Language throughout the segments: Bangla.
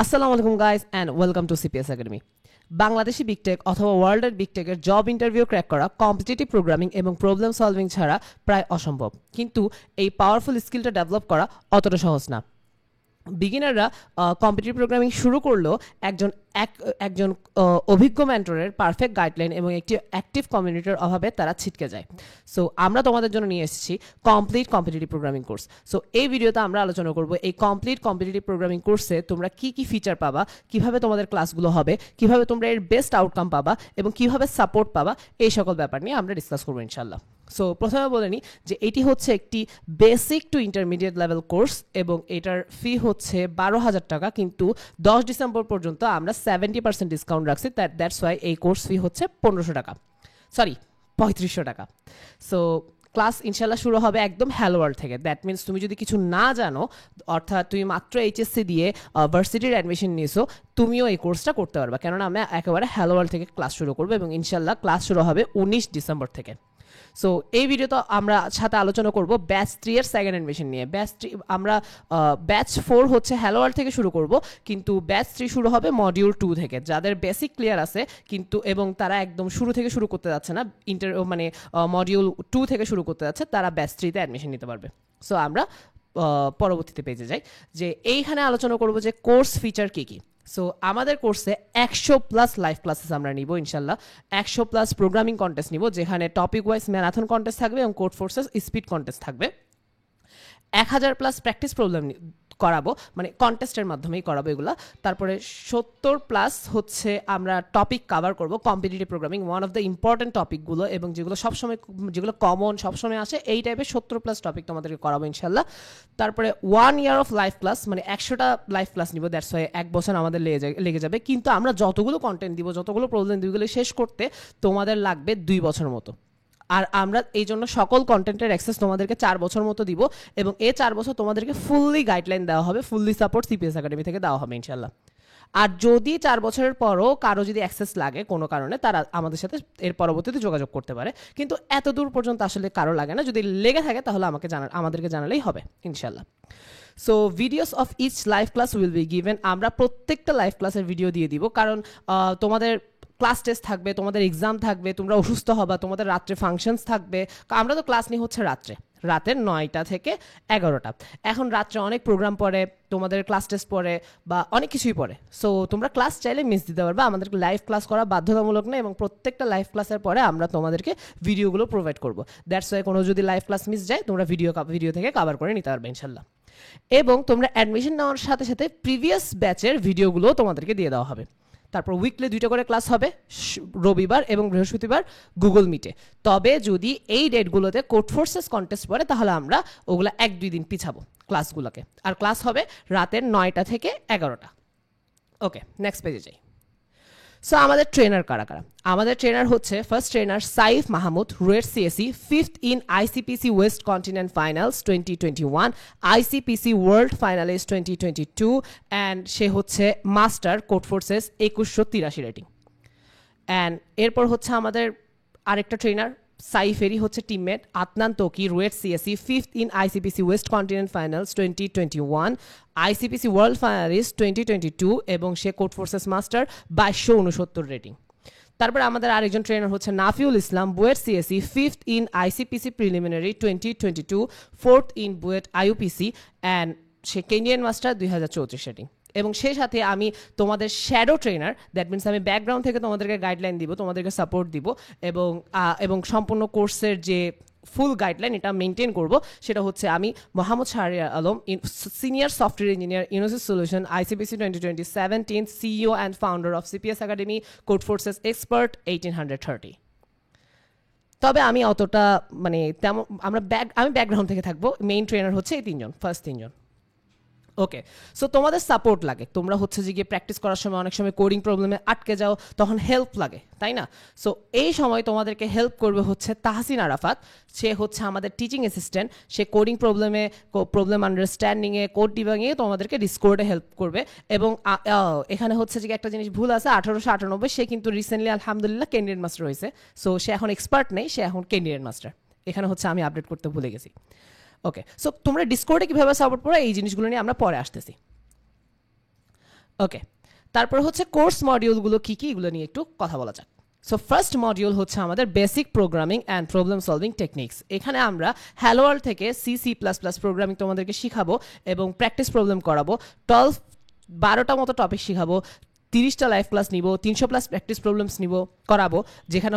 আসসালামু আলাইকুম guys and welcome to CPS academy. Bangladeshi big tech অথবা ওয়ার্ল্ডের বিগটেকের জব ইন্টারভিউ ক্র্যাক করা কম্পিটিটিভ প্রোগ্রামিং এবং প্রবলেম সলভিং ছাড়া প্রায় অসম্ভব, কিন্তু এই পাওয়ারফুল স্কিলটা ডেভেলপ করা অতটা সহজ না। বিগিনাররা কম্পিটিটিভ প্রোগ্রামিং শুরু করলেও একজন অভিজ্ঞ মেন্টরের পারফেক্ট গাইডলাইন এবং একটি অ্যাক্টিভ কমিউনিটির অভাবে তারা ছিটকে যায়। সো আমরা তোমাদের জন্য নিয়ে এসেছি complete competitive programming course. So এই ভিডিওতে আমরা আলোচনা করব এই কমপ্লিট কম্পিটিটিভ প্রোগ্রামিং কোর্সে তোমরা কি কি ফিচার পাবা, কিভাবে তোমাদের ক্লাসগুলো হবে, কিভাবে তোমরা এর বেস্ট আউটকাম পাবা এবং কিভাবে সাপোর্ট পাবা, এই সকল ব্যাপার নিয়ে আমরা ডিসকাস করবো ইনশাল্লাহ। সো প্রথমে বলে নিই যে এটি হচ্ছে একটি basic to intermediate level course এবং এটার ফি হচ্ছে 12,000 টাকা, কিন্তু 10 ডিসেম্বর পর্যন্ত আমরা 70% ডিসকাউন্ট রাখছি। দ্যাটস ওয়াই এই কোর্স ফি হচ্ছে 3500 টাকা। সো ক্লাস ইনশাল্লাহ শুরু হবে একদম হ্যালো ওয়ার্ল্ড থেকে। দ্যাট মিনস তুমি যদি কিছু না জানো, অর্থাৎ তুমি মাত্র এইচএসসি দিয়ে ভার্সিটির অ্যাডমিশন নিয়েছো, তুমিও এই কোর্সটা করতে পারবা, কেননা আমরা একেবারে হ্যালো ওয়ার্ল্ড থেকে ক্লাস শুরু করবো এবং ইনশাল্লাহ ক্লাস শুরু হবে 19 ডিসেম্বর থেকে। সো এই ভিডিওতে আমরা সাথে আলোচনা করব ব্যাচ 3 এর সেকেন্ড অ্যাডমিশন নিয়ে। ব্যাচ 3 আমরা ব্যাচ 4 হচ্ছে হ্যালো ওয়ার্ল্ড থেকে শুরু করব, কিন্তু ব্যাচ 3 শুরু হবে মডিউল 2 থেকে। যাদের বেসিক ক্লিয়ার আছে কিন্তু এবং তারা একদম শুরু থেকে শুরু করতে যাচ্ছে না, মডিউল 2 থেকে শুরু করতে যাচ্ছে, তারা ব্যাচ 3 তে অ্যাডমিশন নিতে পারবে। সো আমরা পরবর্তীতে পেজে যাই যে এইখানে আলোচনা করব যে কোর্স ফিচার কী কী। সো আমাদের কোর্সে 100+ লাইভ ক্লাসেস আমরা নিব ইনশাল্লাহ, 100+ প্রোগ্রামিং কন্টেস্ট নিব, যেখানে টপিক ওয়াইজ ম্যারাথন কন্টেস্ট থাকবে এবং কোড ফোর্সেস স্পিড কন্টেস্ট থাকবে। 1000+ প্র্যাকটিস প্রবলেম করাবো, মানে কন্টেস্টের মাধ্যমেই করাবো এগুলো। তারপরে 70+ হচ্ছে আমরা টপিক কাভার করব competitive programming, one of the important টপিকগুলো এবং যেগুলো কমন সবসময় আসে, এই টাইপের 70+ টপিক তোমাদেরকে করাবো ইনশাল্লাহ। তারপরে 1 ইয়ার অফ লাইভ ক্লাস, মানে 100টা লাইভ ক্লাস নিব। দ্যাটস ওয়াই 1 বছর আমাদের লেগে যাবে, কিন্তু আমরা যতগুলো কন্টেন্ট দিব, যতগুলো প্রবলেম দিব, এগুলো শেষ করতে তোমাদের লাগবে 2 বছর মতো। আর আমরা এই জন্য সকল কন্টেন্টের অ্যাক্সেস তোমাদেরকে 4 বছর মতো দিব এবং এই 4 বছর তোমাদেরকে ফুললি গাইডলাইন দেওয়া হবে, ফুললি সাপোর্ট সিপিএস একাডেমি থেকে দেওয়া হবে ইনশাল্লাহ। আর যদি 4 বছরের পরও কারো যদি অ্যাক্সেস লাগে কোনো কারণে, তারা আমাদের সাথে এর পরবর্তীতে যোগাযোগ করতে পারে, কিন্তু এত দূর পর্যন্ত আসলে কারো লাগে না। যদি লেগে থাকে তাহলে আমাদেরকে জানালেই হবে ইনশাল্লাহ। So videos of each live class will be given. আমরা প্রত্যেকটা লাইভ ক্লাসের ভিডিও দিয়ে দিব, কারণ তোমাদের ক্লাস টেস্ট থাকবে, তোমাদের এক্সাম থাকবে, তোমরা অসুস্থ হবা, তোমাদের রাত্রে ফাংশনস থাকবে। আমরা তো ক্লাস নিই হচ্ছে রাতের 9টা থেকে 11টা। এখন রাত্রে অনেক প্রোগ্রাম পড়ে, তোমাদের ক্লাস টেস্ট পড়ে বা অনেক কিছুই পড়ে। সো তোমরা ক্লাস চাইলে মিস দিতে পারবে, আমাদেরকে লাইভ ক্লাস করা বাধ্যতামূলক না এবং প্রত্যেকটা লাইভ ক্লাসের পরে আমরা তোমাদেরকে ভিডিওগুলো প্রোভাইড করবো। দ্যাটস ওয়াই কোনো যদি লাইভ ক্লাস মিস যায়, তোমরা ভিডিও থেকে কভার করে নিতে পারবে ইনশাল্লাহ। এবং তোমরা অ্যাডমিশন নেওয়ার সাথে সাথে প্রিভিয়াস ব্যাচের ভিডিওগুলো তোমাদেরকে দিয়ে দেওয়া হবে। তারপর উইকলি 2টা করে ক্লাস হবে, রবিবার এবং বৃহস্পতিবার গুগল মিটে। তবে যদি এই ডেটগুলোতে কোড ফোর্সেস কন্টেস্ট পড়ে, তাহলে আমরা ওগুলো 1-2 দিন পিছাবো ক্লাসগুলোকে, আর ক্লাস হবে রাতের 9টা থেকে 11টা। ওকে, নেক্সট পেজে যাই। সো আমাদের ট্রেনার কারা? আমাদের ট্রেনার হচ্ছে first trainer Saif Mahmud, RUET CSE, 5th in ICPC West Continent finals 2021, ICPC world finalist 2022, and সে হচ্ছে master Codeforces 2183 rating. And এরপর হচ্ছে আমাদের আরেকটা ট্রেনার সাইফেরই হচ্ছে teammate Adnan Taki, RUET CSE, 5th in ICPC West Continent finals 2021, ICPC world finalist 2022 এবং সে কোড ফোর্সেস মাস্টার 2269 রেটিং। তারপর আমাদের আরেকজন ট্রেনার হচ্ছে Nafiul Islam, BUET CSE, 5th in ICPC preliminary 2022, 4th in BUET IUPC, and সে কেনিয়ান মাস্টার 2034 রেটিং। এবং সেই সাথে আমি তোমাদের শ্যাডো ট্রেনার, দ্যাট মিনস আমি ব্যাকগ্রাউন্ড থেকে তোমাদেরকে গাইডলাইন দিব, তোমাদেরকে সাপোর্ট দিব এবং সম্পূর্ণ কোর্সের যে ফুল গাইডলাইন এটা মেনটেন করব, সেটা হচ্ছে আমি Mohammad Shahriar Alam, senior software engineer, university solution, আইসিপিসি 2020-17, CEO and founder of CPS academy, code forces expert 1830। তবে আমি অতটা তেমন আমি ব্যাকগ্রাউন্ড থেকে থাকবো। মেইন ট্রেনার হচ্ছে এই 3জন, ফার্স্ট 3জন। ওকে, সো তোমাদের সাপোর্ট লাগে। তোমরা হচ্ছে যে গিয়ে প্র্যাকটিস করার সময় অনেক সময় কোডিং প্রবলেমে আটকে যাও, তখন হেল্প লাগে, তাই না? সো এই সময় তোমাদেরকে হেল্প করবে হচ্ছে তাহসিন আরাফাত। সে হচ্ছে আমাদের টিচিং অ্যাসিস্ট্যান্ট। সে কোডিং প্রবলেম আন্ডারস্ট্যান্ডিংয়ে, কোড ডিবাগিংয়ে তোমাদেরকে ডিসকোডে হেল্প করবে। এবং এখানে হচ্ছে যে একটা জিনিস ভুল আছে, 1898 সে কিন্তু রিসেন্টলি আলহামদুলিল্লাহ কেন্ডিডেট মাস্টার হয়েছে। সো সে এখন এক্সপার্ট নেই, সে এখন কেন্ডিডেট মাস্টার। এখানে হচ্ছে আমি আপডেট করতে ভুলে গেছি। ওকে, সো তোমরা ডিসকর্ডে কীভাবে সাপোর্ট করো এই জিনিসগুলো নিয়ে আমরা পরে আসতেছি। ওকে, তারপর হচ্ছে কোর্স মডিউলগুলো কী কী এগুলো নিয়ে একটু কথা বলা যাক। সো ফার্স্ট মডিউল হচ্ছে আমাদের basic programming and problem solving techniques. এখানে আমরা হ্যালো ওয়ার্ল্ড থেকে C++ প্রোগ্রামিং তোমাদেরকে শিখাবো এবং প্র্যাকটিস প্রবলেম করাবো। 12টা মতো টপিক শিখাবো, 30টা লাইভ ক্লাস নিব, 300+ প্র্যাকটিস প্রবলেমস নিব করাবো, যেখানে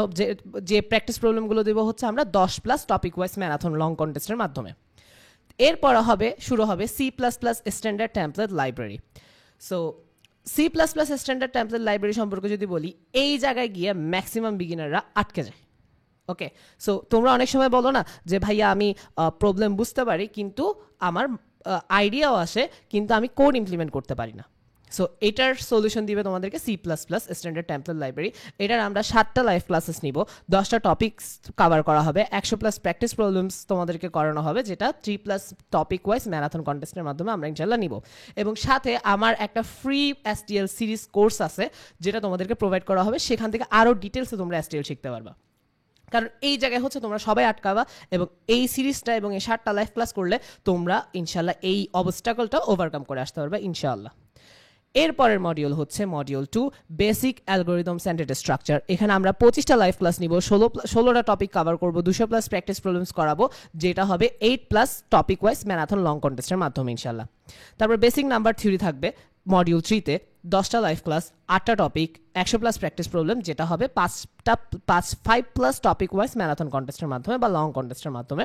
যে প্র্যাকটিস প্রবলেমগুলো দেবো হচ্ছে আমরা 10+ টপিক ওয়াইজ ম্যারাথন লং কন্টেস্টের মাধ্যমে। এরপর শুরু হবে C++ standard template library. So C++ standard template library সম্পর্কে যদি বলি, এই জায়গায় গিয়ে ম্যাক্সিমাম বিগিনাররা আটকে যায়। ওকে, সো তোমরা অনেক সময় বলো না যে ভাইয়া আমি প্রবলেম বুঝতে পারি কিন্তু আমার আইডিয়াও আসে কিন্তু আমি কোড ইমপ্লিমেন্ট করতে পারি না। সো এটার সলিউশন দিবে তোমাদেরকে C++ স্ট্যান্ডার্ড টেমপ্লেট লাইব্রেরি। এটার আমরা 7টা লাইভ ক্লাসেস নিব, 10টা টপিকস কভার করা হবে, 100+ প্র্যাকটিস প্রবলেমস তোমাদেরকে করানো হবে, যেটা 3+ টপিক ওয়াইজ ম্যারাথন কন্টেস্টের মাধ্যমে আমরা ইনশাল্লাহ নিব। এবং সাথে আমার একটা ফ্রি STL সিরিজ কোর্স আছে যেটা তোমাদেরকে প্রোভাইড করা হবে, সেখান থেকে আরও ডিটেলসে তোমরা STL শিখতে পারবা। কারণ এই জায়গায় হচ্ছে তোমরা সবাই আটকাবা এবং এই সিরিজটা এবং এই 7টা লাইভ ক্লাস করলে তোমরা ইনশাল্লাহ এই অবস্টাকলটা ওভারকাম করে আসতে পারবে ইনশাআল্লাহ। এরপরের মডিউল হচ্ছে module 2 basic algorithms and data structure. এখানে আমরা 25টা লাইভ ক্লাস নিব, 16টা টপিক কভার করবো, 200+ প্র্যাকটিস প্রবলেমস করাবো, যেটা হবে 8+ টপিক ওয়াইজ ম্যারাথন লং কন্টেস্টের মাধ্যমে ইনশাল্লাহ। তারপর বেসিক নাম্বার থিওরি থাকবে মডিউল 3-তে, 10টা লাইভ ক্লাস, 8টা টপিক, 100+ প্র্যাকটিস প্রবলেম, যেটা হবে 5+ টপিক ওয়াইজ ম্যারাথন কন্টেস্টের মাধ্যমে বা লং কন্টেস্টের মাধ্যমে।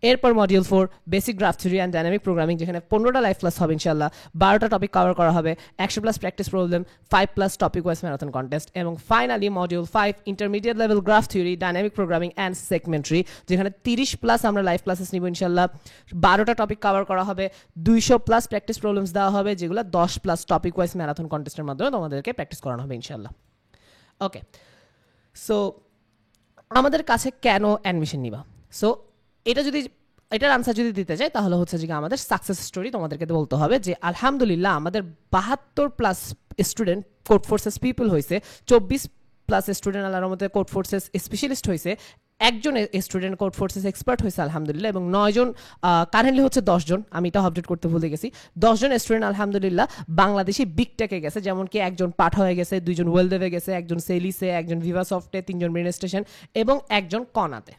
এরপর module 4 basic graph theory and dynamic programming, যেখানে 15টা লাইভ ক্লাস হবে ইনশাল্লাহ, 12টা টপিক কভার করা হবে, 100+ practice problem, 5+ topic wise marathon contest. এবং finally module 5 intermediate level graph theory, dynamic programming and segment tree, যেখানে 30+ আমরা লাইভ ক্লাসেস নিব ইনশাল্লাহ, 12টা টপিক কভার করা হবে, 200+ প্র্যাকটিস প্রবলেমস দেওয়া হবে, যেগুলো 10+ টপিক ওয়াইজ ম্যারাথন কন্টেস্টের মাধ্যমে তোমাদেরকে প্র্যাকটিস করানো হবে ইনশাল্লাহ। ওকে, সো আমাদের কাছে কেন অ্যাডমিশন নিবা? সো এটার আনসার যদি দিতে চাই তাহলে হচ্ছে যে আমাদের সাকসেস স্টোরি তোমাদেরকে বলতে হবে যে আলহামদুলিল্লাহ আমাদের 72+ স্টুডেন্ট কোড ফোর্সেস পিপল হয়েছে, 24+ স্টুডেন্ট আল্লাহর মধ্যে কোড ফোর্সেস স্পেশালিস্ট হয়েছে, একজন স্টুডেন্ট কোড ফোর্সেস এক্সপার্ট হয়েছে আলহামদুলিল্লাহ, এবং 9 জন, কারেন্টলি হচ্ছে 10 জন, আমি এটা আপডেট করতে ভুলে গেছি, 10 জন স্টুডেন্ট আলহামদুলিল্লাহ বাংলাদেশি বিগ টেকে গেছে, যেমন কি একজন পাঠা হয়ে গেছে, 2 জন ওয়েলডেভে গেছে, একজন সেলিসে, একজন ভিভা সফটে, 3 জন ব্রেন স্টেশন এবং একজন কনাতে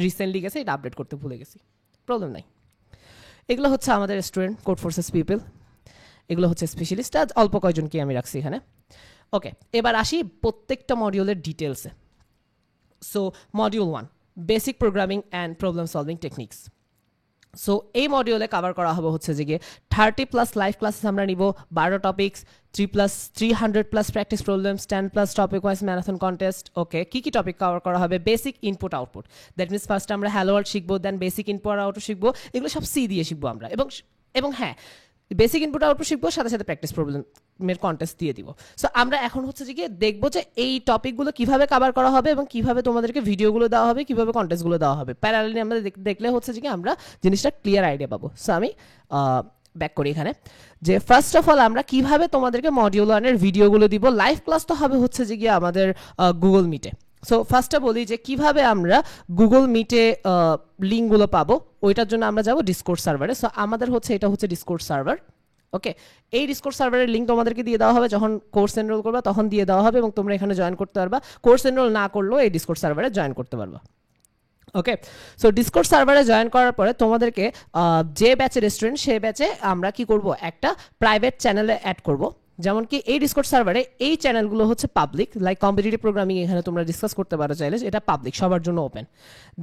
রিসেন্টলি গেছে, এটা আপডেট করতে ভুলে গেছি, প্রবলেম নাই। এগুলো হচ্ছে আমাদের স্টুডেন্ট কোড ফোর্সেস পিপল, এগুলো হচ্ছে স্পেশালিস্ট, আজ অল্প কয়জনকে আমি রাখছি এখানে। ওকে, এবার আসি প্রত্যেকটা মডিউলের ডিটেলসে। So module 1 basic programming and problem solving techniques. So এই মডিউলে কভার করা হবে হচ্ছে যে 30+ লাইভ ক্লাসেস আমরা নিব, 12 topics, 300+ practice problems, 10+ topic wise marathon contest. Okay, কী টপিক কভার করা হবে? Basic input output, that means first আমরা হ্যালো ওয়ার্ল্ড শিখবো, দেন বেসিক ইনপুট আউটপুট শিখবো, এগুলো সব সি দিয়ে শিখবো আমরা, এবং হ্যাঁ বেসিক ইনপুট আউটপুট শিখবো, সাথে সাথে প্র্যাকটিস প্রবলেমের কন্টেস্ট দিয়ে দিব। সো আমরা এখন হচ্ছে যে দেখবো যে এই টপিকগুলো কিভাবে কভার করা হবে এবং কিভাবে তোমাদেরকে ভিডিওগুলো দেওয়া হবে, কিভাবে কন্টেস্টগুলো দেওয়া হবে, প্যারালালি আমরা দেখলে হচ্ছে যে আমরা জিনিসটা ক্লিয়ার আইডিয়া পাবো। সো আমি ব্যাক করি এখানে যে ফার্স্ট অফ অল আমরা কিভাবে তোমাদেরকে মডিউল 1-এর ভিডিওগুলো দিব। লাইভ ক্লাস তো হবে হচ্ছে যে আমাদের গুগল মিটে। সো ফার্স্টে বলি যে কিভাবে আমরা গুগল মিটে লিঙ্কগুলো পাবো, ওইটার জন্য আমরা যাবো ডিসকর্ড সার্ভারে। সো আমাদের এটা হচ্ছে ডিসকর্ড সার্ভার। ওকে, এই ডিসকর্ড সার্ভারের লিঙ্ক তোমাদেরকে দিয়ে দেওয়া হবে, যখন কোর্স এনরোল করবা তখন দিয়ে দেওয়া হবে এবং তোমরা এখানে জয়েন করতে পারবা। কোর্স এনরোল না করলেও এই ডিসকর্ড সার্ভারে জয়েন করতে পারবা। ওকে, সো ডিসকর্ড সার্ভারে জয়েন করার পরে তোমাদেরকে যে ব্যাচের স্টুডেন্ট সেই ব্যাচে আমরা কি করব, একটা প্রাইভেট চ্যানেলে অ্যাড করব। যেমন কি এই ডিসকর্ড সার্ভারে এই চ্যানেলগুলো হচ্ছে পাবলিক, লাইক কম্পিটিটিভ প্রোগ্রামিং, এখানে তোমরা ডিসকাস করতে পারো চাইলে, এটা পাবলিক, সবার জন্য ওপেন।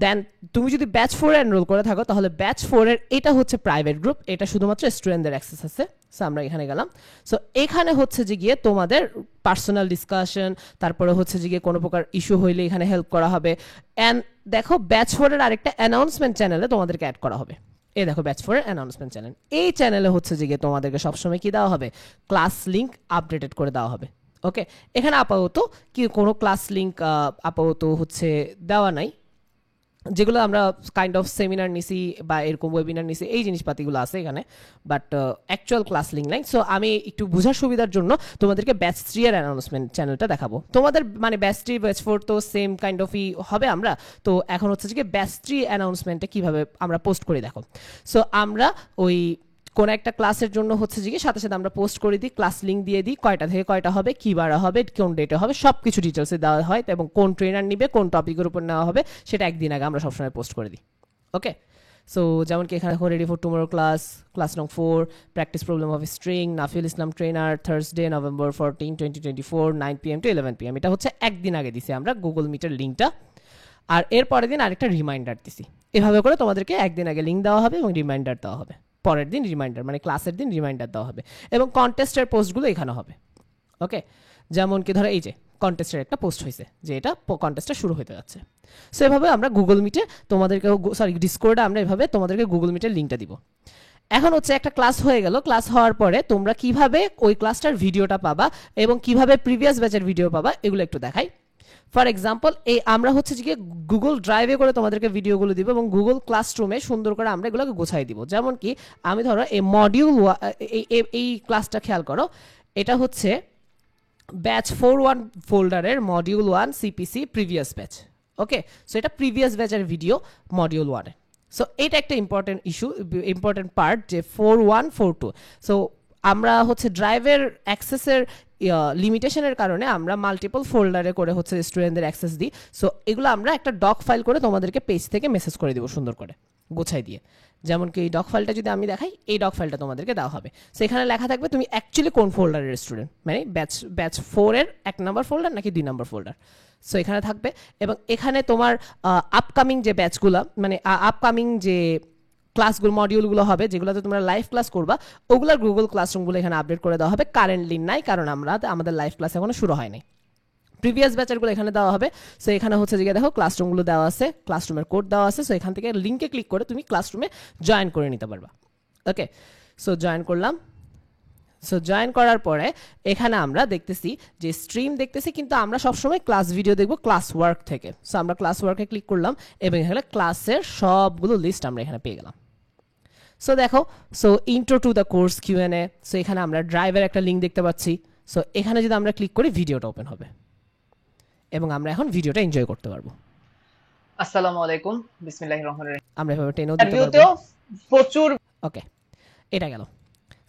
দেন তুমি যদি ব্যাচ 4-এ এনরোল করে থাকো তাহলে ব্যাচ 4-এর এটা হচ্ছে প্রাইভেট গ্রুপ, এটা শুধুমাত্র স্টুডেন্টদের অ্যাক্সেস আছে। সো আমরা এখানে গেলাম। সো এখানে হচ্ছে যে তোমাদের পার্সোনাল ডিসকাশন, তারপরে হচ্ছে যে কোনো প্রকার ইস্যু হইলে এখানে হেল্প করা হবে। অ্যান্ড দেখো ব্যাচ 4-এর আরেকটা অ্যানাউন্সমেন্ট চ্যানেলে তোমাদেরকে অ্যাড করা হবে। এই দেখো ব্যাচ 4-এর অ্যানাউন্সমেন্ট চ্যানেল, এই চ্যানেলে হচ্ছে যে তোমাদেরকে সবসময় কি দেওয়া হবে, ক্লাস লিঙ্ক আপডেটেড করে দেওয়া হবে। ওকে, এখানে আপাতত কি কোনো ক্লাস লিঙ্ক আপাতত হচ্ছে দেওয়া নাই, যেগুলো আমরা কাইন্ড অফ সেমিনার নিছি বা এরকম ওয়েবিনার নিছি, এই জিনিসপাতিগুলো আছে এখানে, বাট অ্যাকচুয়াল ক্লাস লিঙ্ক নাই। সো আমি একটু বোঝার সুবিধার জন্য তোমাদেরকে ব্যাচ 3-এর অ্যানাউন্সমেন্ট চ্যানেলটা দেখাবো। তোমাদের মানে ব্যাচ 3 ব্যাচ 4 তো সেম কাইন্ড অফই হবে আমরা, তো এখন হচ্ছে যে ব্যাচ 3 অ্যানাউন্সমেন্টে কীভাবে আমরা পোস্ট করি দেখো। সো আমরা ওই কোন একটা ক্লাসের জন্য হচ্ছে যে সাথে সাথে আমরা পোস্ট করে দিই, ক্লাস লিঙ্ক দিয়ে দিই, কয়টা থেকে কয়টা হবে, কি বারা হবে, কোন ডেটে হবে, সব কিছু ডিটেলসে দেওয়া হয়, এবং কোন ট্রেনার নিবে, কোন টপিকের উপর নেওয়া হবে সেটা একদিন আগে আমরা সবসময় পোস্ট করে দিই। ওকে, সো যেমন কি এখানে রেডি ফর টুমোরো ক্লাস নং 4, practice problem of string, Nafil Islam trainer, Thursday November 14, 2024, 9 PM to 11 PM। এটা হচ্ছে একদিন আগে দিছি আমরা গুগল মিটের লিঙ্কটা, আর এর পরের দিন আরেকটা রিমাইন্ডার দিছি। এভাবে করে তোমাদেরকে একদিন আগে লিঙ্ক দেওয়া হবে এবং রিমাইন্ডার দেওয়া হবে, পরের দিন রিমাইন্ডার মানে ক্লাসের দিন রিমাইন্ডার দেওয়া হবে, এবং কন্টেস্টের পোস্টগুলো এখানে হবে। ওকে, যেমন কি ধরো এই যে কন্টেস্টের একটা পোস্ট হয়েছে যে এটা কন্টেস্টটা শুরু হতে যাচ্ছে। সো এভাবে আমরা গুগল মিটে তোমাদেরকে, সরি ডিসকর্ডে আমরা এভাবে তোমাদেরকে গুগল মিটের লিঙ্কটা দিব। এখন হচ্ছে একটা ক্লাস হয়ে গেল, ক্লাস হওয়ার পরে তোমরা কিভাবে ওই ক্লাসটার ভিডিওটা পাবা এবং কিভাবে প্রিভিয়াস ব্যাচের ভিডিও পাবা এগুলো একটু দেখাই। ফর এক্সাম্পল, এই আমরা হচ্ছে যে গুগল ড্রাইভে করে তোমাদেরকে ভিডিওগুলো দিব এবং গুগল ক্লাসরুমে সুন্দর করে আমরা এগুলোকে গোছাই দিব। যেমন কি আমি ধরো এই মডিউল এই ক্লাসটা খেয়াল করো, এটা হচ্ছে ব্যাচ 4.1 ফোল্ডারের module 1 CPC previous batch. Okay, so এটা প্রিভিয়াস ব্যাচের ভিডিও মডিউল 1-এ। সো এটা একটা ইম্পর্টেন্ট ইস্যু, ইম্পর্টেন্ট পার্ট যে 4.1 4.2। সো আমরা হচ্ছে ড্রাইভের অ্যাক্সেসের লিমিটেশনের কারণে আমরা মাল্টিপল ফোল্ডারে করে হচ্ছে স্টুডেন্টদের অ্যাক্সেস দিই। সো এগুলো আমরা একটা ডক ফাইল করে তোমাদেরকে পেজ থেকে মেসেজ করে দিব সুন্দর করে গোছাই দিয়ে। যেমন কি এই ডক ফাইলটা যদি আমি দেখাই, এই ডক ফাইলটা তোমাদেরকে দেওয়া হবে। সো এখানে লেখা থাকবে তুমি অ্যাকচুয়ালি কোন ফোল্ডারের স্টুডেন্ট, মানে ব্যাচ 4-এর 1 নম্বর ফোল্ডার নাকি 2 নম্বর ফোল্ডার। সো এখানে থাকবে, এবং এখানে তোমার আপকামিং যে ব্যাচগুলো, মানে আপকামিং যে ক্লাসগুলো মডিউলগুলো হবে যেগুলোতে তোমরা লাইভ ক্লাস করবা, ওগুলোর গুগল ক্লাসরুমগুলো এখানে আপডেট করে দেওয়া হবে। কারেন্টলি নাই, কারণ আমাদের লাইভ ক্লাস এখনো শুরু হয়নি। প্রিভিয়াস ব্যাচেরগুলো এখানে দেওয়া হবে। সো এখানে হচ্ছে যে দেখো ক্লাসরুমগুলো দেওয়া আছে, ক্লাসরুমের কোড দেওয়া আছে। সো এখান থেকে লিঙ্কে ক্লিক করে তুমি ক্লাসরুমে জয়েন করে নিতে পারবা। ওকে, সো জয়েন করলাম। সো জয়েন করার পরে এখানে আমরা দেখতেছি যে স্ট্রিম দেখতেছি, কিন্তু আমরা সবসময় ক্লাস ভিডিও দেখবো ক্লাস ওয়ার্ক থেকে। সো আমরা ক্লাস ওয়ার্কে ক্লিক করলাম এবং এখানে ক্লাসের সবগুলো লিস্ট আমরা এখানে পেয়ে গেলাম। সো দেখো, so intro to the course Q&A। So এখানে আমরা ড্রাইভের একটা লিঙ্ক দেখতে পাচ্ছি। সো এখানে যদি আমরা ক্লিক করি ভিডিওটা ওপেন হবে এবং আমরা এখন ভিডিওটা এনজয় করতে পারবো। আসসালামু আলাইকুম, বিসমিল্লাহির রহমানির রহিম। আমরা এভাবে টেনও দিতে পারবো। ভিডিওতেও প্রচুর। ওকে, এটা গেল।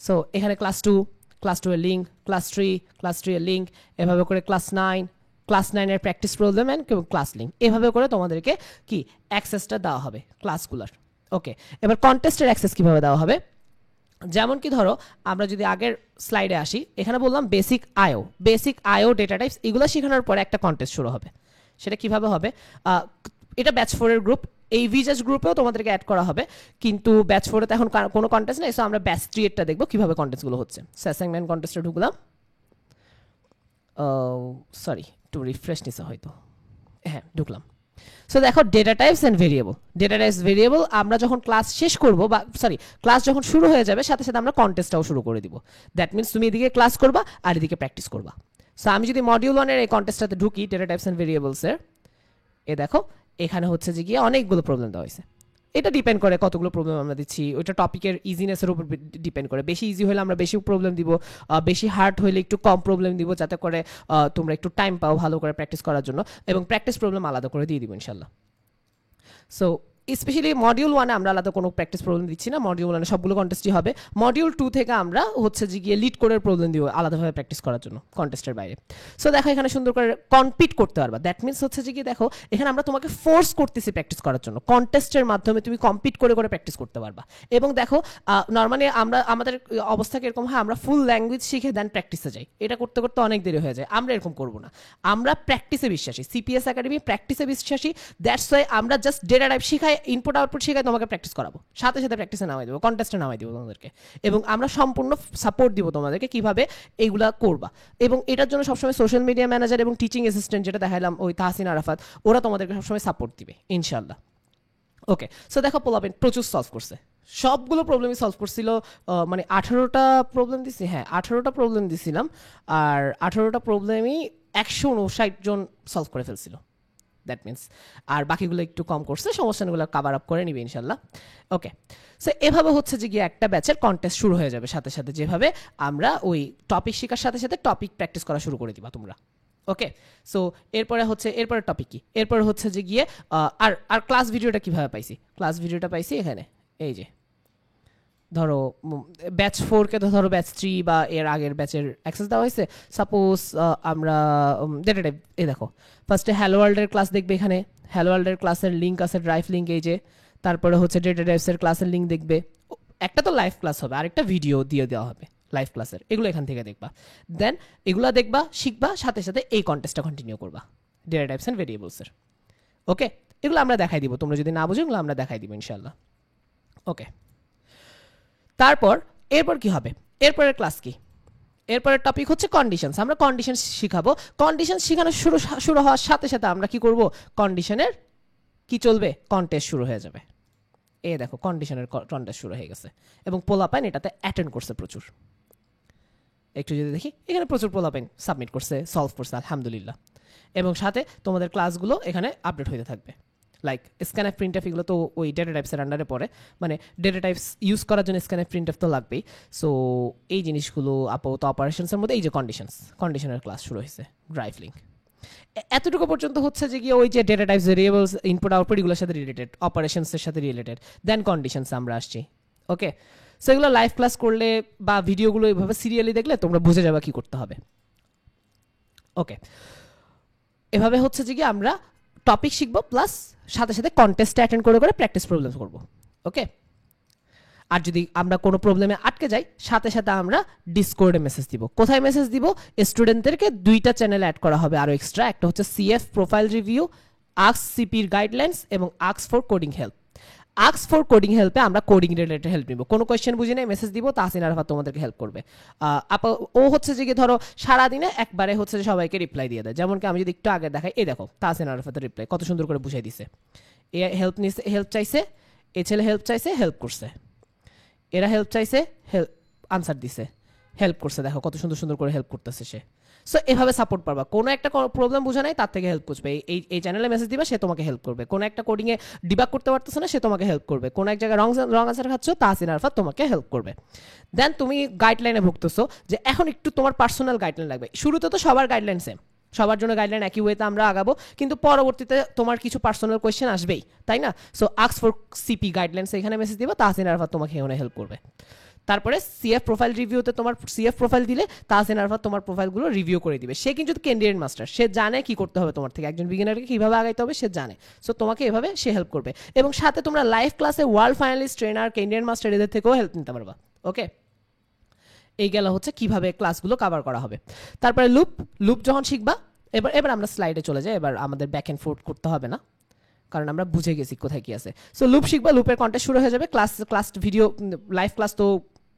সো এখানে ক্লাস 2 এর লিঙ্ক, ক্লাস 3 এর লিঙ্ক, এভাবে করে ক্লাস 9 এর practice problem and class link, এভাবে করে তোমাদেরকে কি অ্যাক্সেসটা দেওয়া হবে ক্লাসগুলোর। ওকে, এবার কন্টেস্টের অ্যাক্সেস কিভাবে দেওয়া হবে, যেমন কি ধরো আমরা যদি আগের স্লাইডে আসি, এখানে বললাম বেসিক আইও ডেটা টাইপস, এগুলো শেখানোর পরে একটা কন্টেস্ট শুরু হবে। সেটা কিভাবে হবে, এটা ব্যাচ 4 এর গ্রুপ, এই ভিজাজ গ্রুপেও তোমাদেরকে অ্যাড করা হবে, কিন্তু ব্যাচ 4 এ এখন কোনো কন্টেস্ট নেই। সো আমরা ব্যাচ 3 এরটা দেখবো কিভাবে কন্টেস্টগুলো হচ্ছে। অ্যাসাইনমেন্ট কন্টেস্টে ঢুকলাম, সরি একটু রিফ্রেশ নিছে হয়তো, হ্যাঁ ঢুকলাম। সো দেখো ডেটা টাইপস এন্ড ভেরিয়েবল আমরা যখন ক্লাস শেষ করব, বা সরি ক্লাস যখন শুরু হয়ে যাবে সাথে সাথে আমরা কন্টেস্টটাও শুরু করে দিব। দ্যাট মিনস তুমি এদিকে ক্লাস করবা আর এদিকে প্র্যাকটিস করবা। সো আমি যদি মডিউল 1 এর এই কন্টেস্টটাতে ঢুকি, ডেটা টাইপস এন্ড ভেরিয়েবলসের, এ দেখো এখানে হচ্ছে যে গিয়ে অনেকগুলো প্রবলেম দেওয়া হয়েছে। এটা ডিপেন্ড করে কতগুলো প্রবলেম আমরা দিচ্ছি, ওইটা টপিকের ইজিনেসের উপর ডিপেন্ড করে। বেশি ইজি হলে আমরা বেশি প্রবলেম দিব, বেশি হার্ড হলে একটু কম প্রবলেম দিব, যাতে করে তোমরা একটু টাইম পাও ভালো করে প্র্যাকটিস করার জন্য, এবং প্র্যাকটিস প্রবলেম আলাদা করে দিয়ে দিব ইনশাল্লাহ। সো স্পেশালি মডিউল 1-এ আমরা আলাদা কোনো প্র্যাকটিস প্রবলেম দিচ্ছি না, মডিউল 1-এ সবগুলো কন্টেস্টই হবে। মডিউল 2 থেকে আমরা হচ্ছে যে গিয়ে লিড কোডের প্রবলেম দিব আলাদাভাবে প্র্যাকটিস করার জন্য কন্টেস্টের বাইরে। সো দেখো এখানে সুন্দর করে কম্পিট করতে পারবা। দ্যাট মিনস হচ্ছে যে কি দেখো এখানে আমরা তোমাকে ফোর্স করতেছি প্র্যাকটিস করার জন্য, কন্টেস্টের মাধ্যমে তুমি কম্পিট করে প্র্যাকটিস করতে পারবা। এবং দেখো নর্মালি আমাদের অবস্থা কিরকম হয়, আমরা ফুল ল্যাঙ্গুয়েজ শিখে দেন প্র্যাকটিসে যাই, এটা করতে করতে অনেক দেরি হয়ে যায়। আমরা এরকম করবো না, আমরা প্র্যাকটিসে বিশ্বাসী, সিপিএস একাডেমি প্র্যাকটিসে বিশ্বাসী। দ্যাটস ওয়াই আমরা জাস্ট ডেটা টাইপ শিখাই, ইনপুট আউটপুট শিখাই, তোমাকে প্র্যাকটিস করাবো, সাথে সাথে প্র্যাকটিসে নামাই দেবো, কন্টেস্টে নামাই দেবো তোমাদেরকে, এবং আমরা সম্পূর্ণ সাপোর্ট দিব তোমাদেরকে কিভাবে এইগুলা করবা। এবং এটার জন্য সবসময় সোশ্যাল মিডিয়া ম্যানেজার এবং টিচিং অ্যাসিস্ট্যান্ট যেটা দেখালাম ওই তাহসিন আরাফাত, ওরা তোমাদেরকে সবসময় সাপোর্ট দিবে ইনশাল্লাহ। ওকে, সো দেখো পোলাপেন প্রচুর সলভ করছে, সবগুলো প্রবলেমই সলভ করছিল। মানে 18টা প্রবলেম দিছি, হ্যাঁ 18টা প্রবলেম দিছিলাম, আর 18টা প্রবলেমই 159 জন সলভ করে ফেলছিল। দ্যাট মিনস আর বাকিগুলো একটু কম করছে, সমস্যাগুলো কাভার আপ করে নিবে ইনশাল্লাহ। ওকে, সো এভাবে হচ্ছে যে গিয়ে একটা ব্যাচের কন্টেস্ট শুরু হয়ে যাবে সাথে সাথে, যেভাবে আমরা ওই টপিক শেখার সাথে সাথে টপিক প্র্যাকটিস করা শুরু করে দিবা তোমরা। ওকে, সো এরপরে টপিক কি, এরপরে হচ্ছে যে গিয়ে আর ক্লাস ভিডিওটা কিভাবে পাইছি, ক্লাস ভিডিওটা পাইছি এখানে, এই যে ধরো ব্যাচ 4 কে তো ধরো ব্যাচ 3 বা এর আগের ব্যাচের অ্যাক্সেস দেওয়া হয়েছে। সাপোজ আমরা ডেটা টাইপ দেখো ফার্স্টে হ্যালো ওয়ার্ল্ডের ক্লাস দেখবে, এখানে হ্যালো ওয়ার্ল্ডের ক্লাসের লিঙ্ক আছে, ড্রাইভ লিঙ্ক এই যে। তারপরে হচ্ছে ডেটা টাইপসের ক্লাসের লিঙ্ক দেখবে, একটা তো লাইভ ক্লাস হবে, আরেকটা ভিডিও দিয়ে দেওয়া হবে লাইভ ক্লাসের, এগুলো এখান থেকে দেখবা। দেন এগুলো দেখবা, শিখবা, সাথে সাথে এই কন্টেস্টটা কন্টিনিউ করবা ডেটা টাইপস অ্যান্ড ভেরিয়েবলসের। ওকে, এগুলো আমরা দেখাই দিব, তোমরা যদি না বুঝো এগুলো আমরা দেখাই দিব ইনশাল্লাহ। ওকে, তারপর এরপর কি হবে, এরপরের ক্লাস কি, এরপরের টপিক হচ্ছে কন্ডিশনস। আমরা কন্ডিশন শিখাবো। কন্ডিশন শেখানো শুরু হওয়ার সাথে সাথে আমরা কি করব, কন্ডিশনের কি চলবে, কন্টেস্ট শুরু হয়ে যাবে। এই দেখো কন্ডিশনের কন্টেস্ট শুরু হয়ে গেছে এবং পোলাপাইন এটাতে অ্যাটেন্ড করছে প্রচুর। একটু যদি দেখি, এখানে প্রচুর পোলাপাইন সাবমিট করছে, সলভ করছে, আলহামদুলিল্লাহ। এবং সাথে তোমাদের ক্লাসগুলো এখানে আপডেট হতে থাকবে। লাইক স্ক্যানএফ প্রিন্টএফ এগুলো তো ওই ডেটা টাইপসের আন্ডারে পড়ে, মানে ডেটা টাইপস ইউজ করার জন্য স্ক্যানএফ প্রিন্টএফ তো লাগবেই। সো এই জিনিসগুলো আপাতত অপারেশনসের মধ্যে এই যে কন্ডিশনের ক্লাস শুরু হয়েছে, ড্রাইভ লিঙ্ক এতটুকু পর্যন্ত হচ্ছে যে গিয়ে ওই যে data types variables input output এগুলোর সাথে রিলেটেড, অপারেশনসের সাথে রিলেটেড। দেন কন্ডিশনস আমরা আসছি। ওকে, সো এগুলো লাইভ ক্লাস করলে বা ভিডিওগুলো এইভাবে সিরিয়ালি দেখলে তোমরা বুঝে যাবে কি করতে হবে। ওকে, এভাবে হচ্ছে যে কি আমরা টপিক শিখবো, প্লাস সাথে সাথে কন্টেস্টে অ্যাটেন্ড করে করে প্র্যাকটিস প্রবলেম করবো। ওকে, আর যদি আমরা কোনো প্রবলেমে আটকে যাই, সাথে সাথে আমরা ডিসকর্ডে মেসেজ দিব। কোথায় মেসেজ দিব, স্টুডেন্টদেরকে দুইটা চ্যানেল অ্যাড করা হবে আরও এক্সট্রা, একটা হচ্ছে সিএফ প্রোফাইল রিভিউ, আক্স সিপির গাইডলাইন্স এবং আক্স ফর কোডিং হেল্প। আক্স ফর কোডিং হেল্পে আমরা কোডিং রিলেটেড হেল্প নিব, কোনো কোয়েশ্চেন বুঝে নেই মেসেজ দিব, তাহসিন আরাফাত তোমাদেরকে হেল্প করবে। ও হচ্ছে যে ধরো সারাদিনে একবারে হচ্ছে সবাইকে রিপ্লাই দিয়ে দেয়, যেমন কি আমি যদি একটু আগে দেখাই, এই দেখো তাহসিন আরাফাতের রিপ্লাই কত সুন্দর করে বুঝাই দিছে। এ হেল্প নিছে, হেল্প চাইছে, এ ছেলে হেল্প চাইছে, হেল্প করছে, এরা হেল্প চাইছে, হেল্প আনসার দিছে, হেল্প করছে, দেখো কত সুন্দর সুন্দর করে হেল্প করতেছে সে। সো এভাবে সাপোর্ট পারবা, কোনো একটা প্রবলেম বোঝা নাই তার থেকে হেল্প করবে, এই চ্যানেলে মেসেজ দিবা, সে তোমাকে হেল্প করবে। কোনো একটা কোডিংয়ে ডিবাগ করতে পারতেছে না, সে তোমাকে হেল্প করবে। কোনো এক জায়গায় রং আনসার খাচ্ছ, তাহসিন আরাফাত তোমাকে হেল্প করবে। দেন তুমি গাইডলাইনে ভুগতেছো যে এখন একটু তোমার পার্সোনাল গাইডলাইন লাগবে। শুরুতে তো সবার গাইডলাইন সেম, সবার জন্য গাইডলাইন একই ওয়েতে আমরা আগাবো, কিন্তু পরবর্তীতে তোমার কিছু পার্সোনাল কোয়েশ্চেন আসবেই, তাই না? সো আক্স ফর সিপি গাইডলাইন্স এখানে মেসেজ দিবা, তাহসিন আরাফাত তোমাকে এখানে হেল্প করবে। তারপরে সিএফ প্রোফাইল রিভিউতে তোমার সিএফ প্রোফাইল দিলে তাহসিন আরাফাত তোমার প্রোফাইলগুলো রিভিউ করে দিবে। সে কিন্তু ক্যান্ডিডেট মাস্টার, সে জানে কি করতে হবে তোমার থেকে, একজন বিগিনারকে কীভাবে আগাইতে হবে সে জানে। সো তোমাকে এভাবে সে হেল্প করবে, এবং সাথে তোমরা লাইভ ক্লাসে world finalist, trainer, candidate master এদের থেকেও হেল্প নিতে পারবা। ওকে, এই গেল হচ্ছে কিভাবে ক্লাসগুলো কভার করা হবে। তারপরে লুপ যখন শিখবা, এবার আমরা স্লাইডে চলে যাই। এবার আমাদের ব্যাক অ্যান্ড ফোর্থ করতে হবে না, কারণ আমরা বুঝে গেছি কোথায় কি আছে। সো লুপ শিখবা, লুপের কন্টেস্ট শুরু হয়ে যাবে। ক্লাস ভিডিও লাইভ ক্লাস তো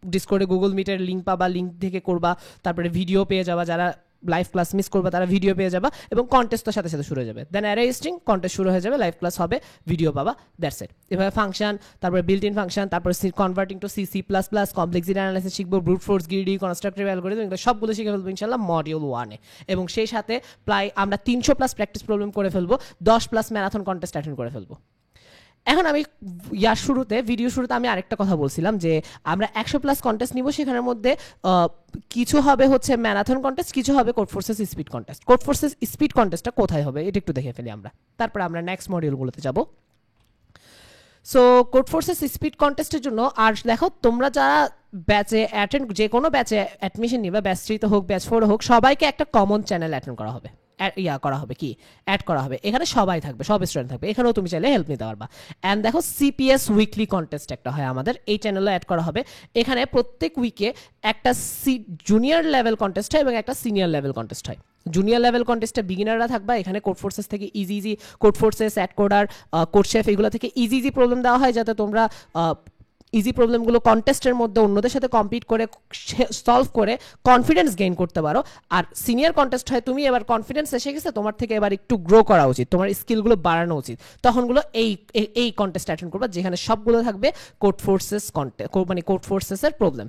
ডিসকর্ডে গুগল মিটের লিঙ্ক পাবা, লিঙ্ক থেকে করবা, তারপরে ভিডিও পেয়ে যাবা, যারা লাইভ ক্লাস মিস করবা তারা ভিডিও পেয়ে যাবা, এবং কন্টেস্ট তো সাথে সাথে শুরু হয়ে যাবে। দেন অ্যারে স্ট্রিং, কন্টেস্ট শুরু হয়ে যাবে, লাইভ ক্লাস হবে, ভিডিও পাবা, দ্যাটস ইট। এভাবে ফাংশন, তারপরে বিল্ট ইন ফাংশন, তারপরে converting to C, C plus plus, complexity analysis শিখবো, brute force, greedy, constructive algorithm, এগুলো সবগুলো শিখে ফেলবো ইনশাল্লাহ মডিউল 1-এ। এবং সেই সাথে প্রায় আমরা 300+ প্র্যাকটিস প্রবলেম করে ফেলবো, 10+ ম্যারাথন কন্টেস্ট অ্যাটেন্ড করে ফেলবো। এখন আমি ভিডিও শুরুতে আমি আরেকটা কথা বলছিলাম যে আমরা 100+ কন্টেস্ট নিব, সেখানের মধ্যে কিছু হবে হচ্ছে ম্যারাথন কন্টেস্ট, কিছু হবে Codeforces speed contest. Codeforces speed কন্টেস্টটা কোথায় হবে এটা একটু দেখে ফেলি আমরা, তারপরে আমরা নেক্সট মডিউলগুলোতে যাব। সো কোড ফোর্সেস স্পিড কন্টেস্টের জন্য, আর দেখো তোমরা যারা ব্যাচে অ্যাটেন্ড, যে কোনো ব্যাচে অ্যাডমিশন নিবে, ব্যাচ 3 হোক ব্যাচ 4 হোক, সবাইকে একটা কমন চ্যানেল অ্যাটেন্ড করা হবে, অ্যাড করা হবে। এখানে সবাই থাকবে, সব স্টুডেন্ট থাকবে, এখানেও তুমি চাইলে হেল্প নিতে পারবা। অ্যান্ড দেখো সিপিএস উইকলি কন্টেস্ট একটা হয় আমাদের, এই চ্যানেলে অ্যাড করা হবে। এখানে প্রত্যেক উইকে একটা জুনিয়র লেভেল কন্টেস্ট হয় এবং একটা সিনিয়র লেভেল কন্টেস্ট হয়। জুনিয়র লেভেল কন্টেস্টে বিগিনাররা থাকবা, এখানে কোড ফোর্সেস থেকে easy Codeforces, AtCoder, CodeChef, এগুলো থেকে ইজি প্রবলেম দেওয়া হয়, যাতে তোমরা ইজি প্রবলেমগুলো কন্টেস্টের মধ্যে অন্যদের সাথে কম্পিট করে সলভ করে কনফিডেন্স গেইন করতে পারো। আর সিনিয়র কন্টেস্ট হয় তুমি এবার কনফিডেন্স এসে গেছে তোমার থেকে, এবার একটু গ্রো করা উচিত, তোমার স্কিলগুলো বাড়ানো উচিত, তখনগুলো এই কন্টেস্ট অ্যাটেন্ড করবা, যেখানে সবগুলো থাকবে কোড ফোর্সেস মানে কোড ফোর্সেসের প্রবলেম।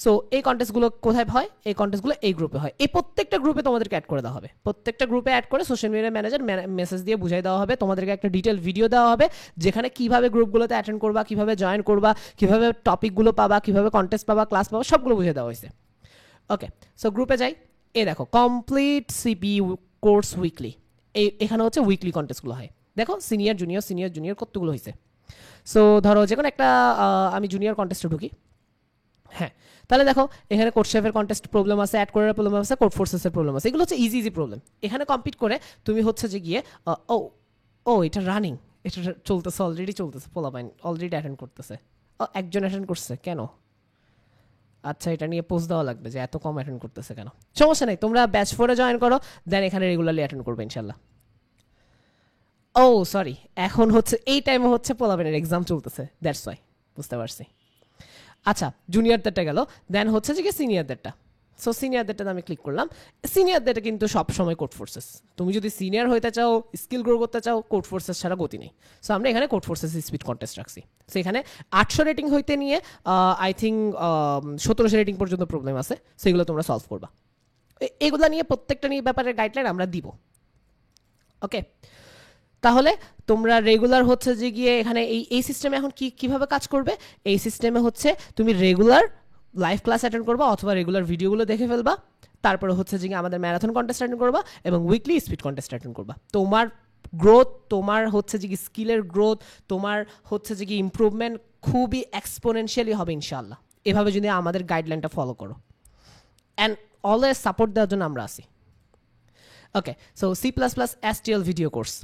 সো এই কন্টেস্টগুলো কোথায় হয়, এই কন্টেস্টগুলো এই গ্রুপে হয়। এই প্রত্যেকটা গ্রুপে তোমাদেরকে অ্যাড করে দেওয়া হবে, প্রত্যেকটা গ্রুপে অ্যাড করে সোশ্যাল মিডিয়া ম্যানেজার মেসেজ দিয়ে বুঝাই দেওয়া হবে, তোমাদেরকে একটা ডিটেল ভিডিও দেওয়া হবে যেখানে কিভাবে গ্রুপগুলোতে অ্যাটেন্ড করবা, কিভাবে জয়েন করবা, কিভাবে টপিকগুলো পাবা, কিভাবে কন্টেস্ট পাবা, ক্লাস পাবা, সবগুলো বুঝিয়ে দেওয়া হয়েছে। ওকে, সো গ্রুপে যাই। এই দেখো কমপ্লিট সিপি কোর্স উইকলি, এখানে হচ্ছে উইকলি কন্টেস্টগুলো হয়। দেখো সিনিয়র জুনিয়র কতগুলো হয়েছে। সো ধরো যে কোনো একটা আমি জুনিয়র কন্টেস্টে ঢুকি, হ্যাঁ, তাহলে দেখো এখানে কোড শেফের কন্টেস্ট প্রবলেম আছে, অ্যাড কোডের প্রবলেম আছে, কোড ফোর্সেসের প্রবলেম আছে, এগুলো হচ্ছে ইজি ইজি প্রবলেম। এখানে কমপ্লিট করে তুমি হচ্ছে যে গিয়ে ও ও এটা রানিং, এটা চলতেছে, অলরেডি চলতেছে, পোলাপাইন অলরেডি অ্যাটেন্ড করতেছে, ও একজন অ্যাটেন্ড করছে কেন, আচ্ছা এটা নিয়ে পোস্ট দেওয়া লাগবে যে এত কম অ্যাটেন্ড করতেছে কেন। সমস্যা নেই, তোমরা ব্যাচ 4-এ জয়েন করো, দেন এখানে রেগুলারলি অ্যাটেন্ড করবে ইনশাল্লাহ। ও সরি, এখন হচ্ছে এই টাইমে হচ্ছে পোলাপাইনের এক্সাম চলতেছে, দ্যাটস ওয়াই, বুঝতে পারছি। আচ্ছা, জুনিয়রদেরটা গেল, দেন হচ্ছে যে সিনিয়রদেরটা। সো সিনিয়রদেরটা আমি ক্লিক করলাম। সিনিয়রদেরটা কিন্তু সবসময় কোড ফোর্সেস, তুমি যদি সিনিয়র হইতে চাও, স্কিল গ্রো করতে চাও, কোড ফোর্সেস ছাড়া গতি নেই। সো আমরা এখানে কোড ফোর্সেস স্পিড কন্টেস্ট রাখছি। সো এখানে 800 রেটিং হইতে নিয়ে আই থিঙ্ক 1700 রেটিং পর্যন্ত প্রবলেম আছে, সেগুলো তোমরা সলভ করবা। এগুলো নিয়ে প্রত্যেকটা নিয়ে ব্যাপারের গাইডলাইন আমরা দিব। ওকে, তাহলে তোমরা রেগুলার হচ্ছে যে গিয়ে এখানে এই সিস্টেমে এখন কিভাবে কাজ করবে, এই সিস্টেমে হচ্ছে তুমি রেগুলার লাইভ ক্লাস অ্যাটেন্ড করবা অথবা রেগুলার ভিডিওগুলো দেখে ফেলবা, তারপরে হচ্ছে যে আমাদের ম্যারাথন কন্টেস্ট অ্যাটেন্ড করবা এবং উইকলি স্পিড কন্টেস্ট অ্যাটেন্ড করবা। তোমার গ্রোথ, তোমার হচ্ছে যে স্কিলের গ্রোথ, তোমার হচ্ছে যে ইমপ্রুভমেন্ট খুবই এক্সপোনেনশিয়ালি হবে ইনশাআল্লাহ, এভাবে যদি আমাদের গাইডলাইনটা ফলো করো। অ্যান্ড অলওয়েজ সাপোর্ট দেওয়ার জন্য আমরা আছি। ওকে, সো C++STL ভিডিও কোর্স,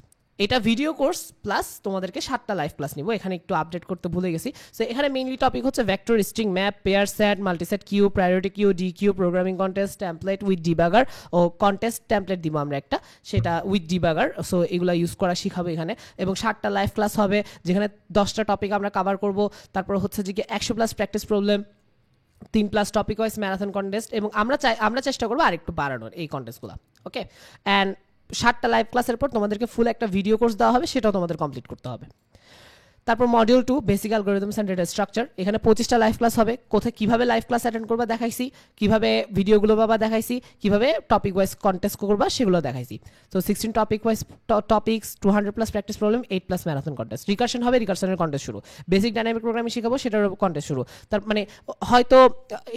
এটা ভিডিও কোর্স প্লাস তোমাদেরকে 7টা লাইভ ক্লাস নিব। এখানে একটু আপডেট করতে ভুলে গেছি। সো এখানে মেইনলি টপিক হচ্ছে vector, string, map, pair set, multiset queue, priority queue, deque, programming contest, template with debugger ও কন্টেস্ট টেমপ্লেট দিব আমরা একটা, সেটা উইথ ডিবাগার। সো এগুলো ইউজ করা শিখাবো এখানে, এবং 7টা লাইভ ক্লাস হবে যেখানে 10টা টপিক আমরা কভার করব। তারপর হচ্ছে যে 100+ practice problem, 3+ topic wise marathon contest, এবং আমরা চেষ্টা করবো আরেকটু বাড়ানোর এই কন্টেস্টগুলো। ওকে, অ্যান্ড 7টা লাইভ ক্লাসের পর তোমাদেরকে ফুল একটা ভিডিও কোর্স দেওয়া হবে, সেটাও তোমাদের কমপ্লিট করতে হবে। তারপর module 2 basic algorithms and data structure, এখানে 25টা লাইভ ক্লাস হবে। কোথায় কিভাবে লাইভ ক্লাস অ্যাটেন্ড করবা দেখাইছি, কিভাবে ভিডিওগুলো পাবা দেখাইছি, কিভাবে টপিক ওয়াইজ কন্টেস্ট করবা সেগুলো দেখাইছি। তো 16 topic wise topics, 200+ practice problem, 8+ marathon contest. Recursion হবে, রিকার্শনের কন্টেস্ট শুরু। বেসিক ডাইনামিক প্রোগ্রামিং শেখাবো, সেটার কন্টেস্ট শুরু। তার মানে হয়তো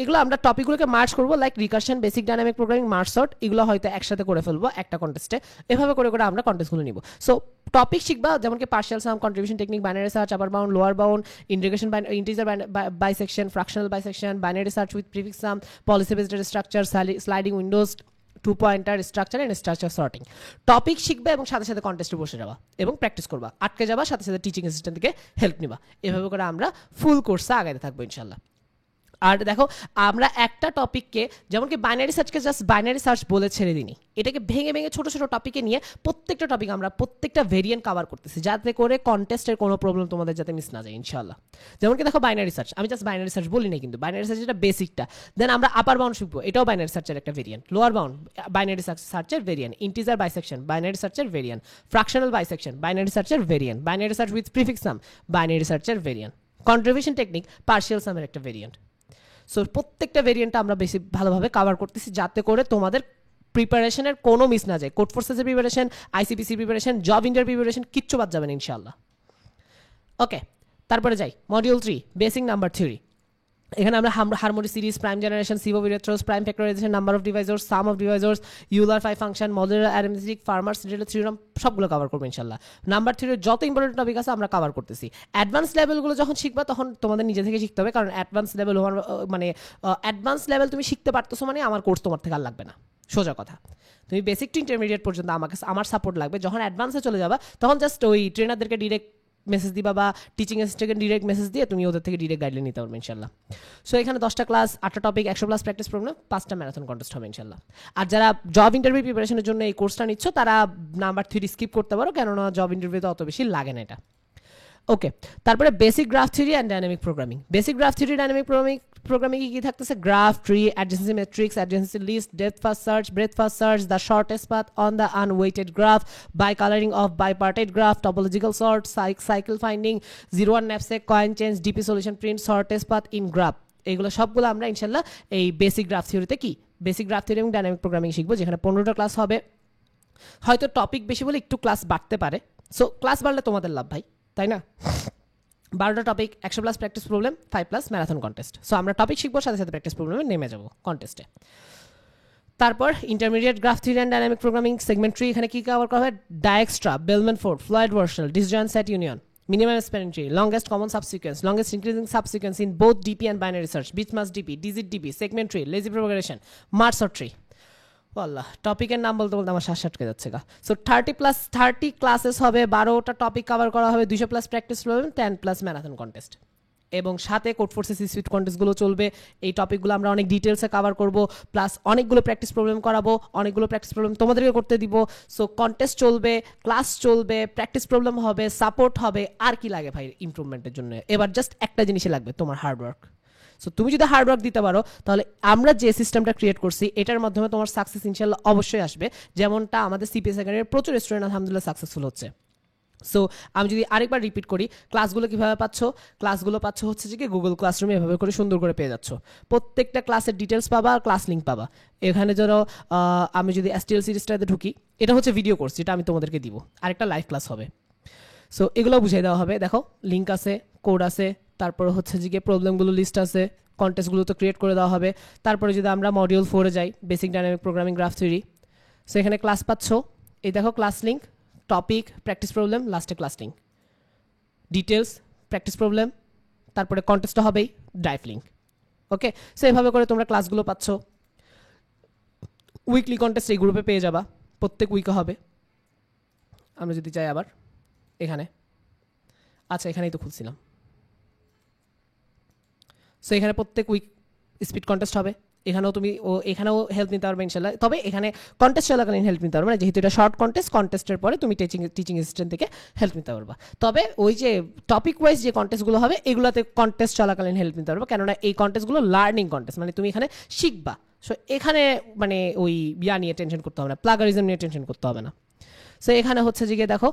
এগুলো আমরা টপিকগুলোকে মার্চ করবো, like recursion, basic dynamic programming, March out, এগুলো হয়তো একসাথে করে ফেলবো একটা কন্টেস্টে। এভাবে করে করে আমরা কন্টেস্টগুলো নিব। সো টপিক শিখবা, যেমন কি partial sum, contribution technique, binary search, upper bound, lower bound, integration, integer bisection, fractional bisection, binary search with prefix sum, policy based structure, sliding windows, 2 pointer structure and structure sorting. Topic শিখবে এবং সাথে সাথে কন্টেস্টে বসে যাবা এবং প্র্যাকটিস করবা, আটকে যাবা, সাথে সাথে টিচিং অ্যাসিস্ট্যান্ট থেকে হেল্প নিবা। এভাবে করে আমরা ফুল কোর্সে আগাইতে থাকবো ইনশাল্লাহ। আর দেখো, আমরা একটা টপিককে, যেমন কি বাইনারি সার্চকে জাস্ট বাইনারি সার্চ বলে ছেড়ে দিই, এটাকে ভেঙে ভেঙে ছোট ছোট টপিকে নিয়ে প্রত্যেকটা টপিক আমরা প্রত্যেকটা ভেরিয়েন্ট কভার করতেছি, যাতে করে কন্টেস্টের কোনো প্রবলেম তোমাদের যাতে মিস না যায় ইনশাল্লাহ। যেমন কি দেখো বাইনারি সার্চ, আমি জাস্ট বাইনারি সার্চ বলি না, কিন্তু বাইনারি সার্চ এটা বেসিকটা। দেন আমরা আপার বাউন্ড শিখবো, এটাও বাইনারি সার্চের একটা ভেরিয়েন্ট। লোয়ার বাউন্ড বাইনারি সার্চের ভেরিয়েন্ট। ইন্টিজার বাইসেকশন বাইনারি সার্চের ভেরিয়েন্ট। ফ্র্যাকশনাল বাইসেকশন বাইনারি সার্চের variant. Binary search with prefix some binary সার্চের ভেরিয়েন্ট। কন্ট্রিবিউশন টেকনিক পার্শিয়াল সামের একটা ভেরিয়েন্ট। সো প্রত্যেকটা ভেরিয়েন্টটা আমরা বেশি ভালোভাবে কভার করতেছি, যাতে করে তোমাদের প্রিপারেশনের কোনো মিস না যায়। কোড ফোর্সেসের preparation, ICPC preparation, job interview preparation, কিচ্ছু বাদ যাবে না ইনশাআল্লাহ। ওকে, তারপরে যাই মডিউল 3 বেসিক নাম্বার থিওরি। এখানে আমরা harmony series, prime generation, sieve of Eratosthenes, prime factorization, number of divisors, sum of divisors, Euler 5 function, modular arithmetic, Fermat serial theorem, সবগুলো কভার করবো ইনশাআল্লাহ। নাম্বার থিওরির যত ইম্পর্টেন্ট টপিক আছে আমরা কভার করতেছি। অ্যাডভান্স লেভেলগুলো যখন শিখবা তখন তোমাদের নিজে থেকে শিখতে হবে, কারণ অ্যাডভান্স লেভেল মানে অ্যাডভান্স লেভেল তুমি শিখতে পারতেছো মানে আমার কোর্স তোমার থেকে আর লাগবে না, সোজা কথা। তুমি বেসিক টু ইন্টারমিডিয়েট পর্যন্ত আমার সাপোর্ট লাগবে। যখন অ্যাডভান্সে চলে যাবা তখন জাস্ট ওই ট্রেনারদেরকে ডিরেক্ট মেসেজ দিবা বা টিচিং অ্যাসিস্ট্যান্টকে ডিরেক্ট মেসেজ দিয়ে তুমি ওদের থেকে ডিরেক্ট গাইডলাইন নিতে পারবে ইনশাল্লাহ। সো এখানে 10টা ক্লাস, 8টা টপিক, 100+ প্র্যাকটিস প্রবলেম, 5টা ম্যারাথন কন্টেস্ট হবে ইনশাল্লাহ। আর যারা জব ইন্টারভিউ প্রিপারেশনের জন্য এই কোর্সটা নিচ্ছ তারা নাম্বার 3 স্কিপ করতে পারো, কেননা জব ইন্টারভিউতে অত বেশি লাগে না এটা। ওকে, তারপরে basic graph theory and dynamic programming. Basic graph theory, dynamic programming কি থাকতেছে? Graph, tree, adjacency matrix, adjacency list, depth first search, breadth first search, the shortest path on the unweighted graph, bicoloring of bipartite graph, topological sort, cycle finding, 0-1 knapsack, coin change, DP solution print, shortest path in graph. এগুলো সবগুলো আমরা ইনশাল্লাহ এই বেসিক গ্রাফ থিওরিতে বেসিক গ্রাফ থিওরি এবং ডাইনামিক প্রোগ্রামিং শিখবো, যেখানে 15টা ক্লাস হবে। হয়তো টপিক বেশি বলে একটু ক্লাস বাড়তে পারে, সো ক্লাস বাড়লে তোমাদের লাভ ভাই, তাই না? 12টা topic, 100+ practice problem, 5+ marathon contest. So আমরা টপিক শিখবো, সাথে সাথে প্র্যাকটিস প্রবলেমে নেমে যাবো কন্টেস্টে। তারপর intermediate graph theory and dynamic programming segment tree. এখানে কি কভার করা হয়? Dijkstra, Bellman Ford, Floyd Warshall, disjoint set union, minimum spanning tree, longest common subsequence, longest increasing subsequence in both DP and binary search, bitmask DP, digit DP, segment tree, lazy propagation, merge tree. আল্লাহ, টপিকের নাম বলতে বলতে আমার শ্বাস আটকে যাচ্ছে গা। সো 30 ক্লাসেস হবে, 12টা টপিক কভার করা হবে, 200+ প্র্যাকটিস প্রবলেম, 10+ ম্যারাথন কন্টেস্ট, এবং সাথে কোড ফোর্সেস সুইট কন্টেস্টগুলো চলবে। এই টপিকগুলো আমরা অনেক ডিটেলসে কভার করব, প্লাস অনেকগুলো প্র্যাকটিস প্রবলেম করাবো, অনেকগুলো প্র্যাকটিস প্রবলেম তোমাদেরকে করতে দিব। সো কন্টেস্ট চলবে, ক্লাস চলবে, প্র্যাকটিস প্রবলেম হবে, সাপোর্ট হবে। আর কি লাগে ভাই ইমপ্রুভমেন্টের জন্য? এবার জাস্ট একটা জিনিসই লাগবে, তোমার হার্ডওয়ার্ক। সো তুমি যদি হার্ডওয়ার্ক দিতে পারো, তাহলে আমরা যে সিস্টেমটা ক্রিয়েট করছি এটার মাধ্যমে তোমার সাকসেস ইনশাল্লাহ অবশ্যই আসবে, যেমনটা আমাদের সিপিএস একাডেমির প্রচুর স্টুডেন্ট আলহামদুলিল্লাহ সাকসেসফুল হচ্ছে। সো আমি যদি আরেকবার রিপিট করি, ক্লাসগুলো কীভাবে পাচ্ছ? ক্লাসগুলো পাচ্ছ হচ্ছে যে গুগল ক্লাসরুমে এভাবে করে সুন্দর করে পেয়ে যাচ্ছ। প্রত্যেকটা ক্লাসের ডিটেলস পাবা, ক্লাস লিঙ্ক পাবা। এখানে ধরো আমি যদি এসটিএল সিরিজটাতে ঢুকি, এটা হচ্ছে ভিডিও কোর্স যেটা আমি তোমাদেরকে দিব, আরেকটা লাইভ ক্লাস হবে। সো এগুলো বুঝিয়ে দেওয়া হবে, দেখো লিঙ্ক আছে, কোড আছে, তারপর হচ্ছে যে প্রবলেমগুলো লিস্ট আছে, কন্টেস্টগুলো তো ক্রিয়েট করে দেওয়া হবে। তারপরে যদি আমরা মডিউল 4-এ যাই, basic dynamic programming graph theory, so এখানে ক্লাস পাচ্ছ, এই দেখো class link, topic, practice problem, লাস্টে class link, details, practice problem, তারপরে কন্টেস্টটা হবেই, ড্রাইভ লিঙ্ক। ওকে, সো এভাবে করে তোমরা ক্লাসগুলো পাচ্ছ। উইকলি কন্টেস্ট এই গ্রুপে পেয়ে যাবা, প্রত্যেক উইকে হবে। আমরা যদি চাই আবার এখানে, আচ্ছা এখানেই তো খুলছিলাম। সো এখানে প্রত্যেক উইক স্পিড কন্টেস্ট হবে, এখানেও তুমি এখানেও হেল্প নিতে পারবে ইনশাল্লাহ। তবে এখানে কন্টেস্ট চলাকালীন হেল্প নিতে পারবে না, যেহেতু এটা শর্ট কন্টেস্ট, কন্টেস্টের পরে তুমি টিচিং অ্যাসিস্ট্যান্ট থেকে হেল্প নিতে পারবা। তবে ওই যে টপিক ওয়াইজ যে কন্টেস্টগুলো হবে এগুলোতে কন্টেস্ট চলাকালীন হেল্প নিতে পারবে, কেননা এই কন্টেস্টগুলো লার্নিং কন্টেস্ট, মানে তুমি এখানে শিখবা। সো এখানে মানে ওই নিয়ে টেনশন করতে হবে না, প্লাগারিজম নিয়ে টেনশন করতে হবে না। সো এখানে হচ্ছে যে দেখো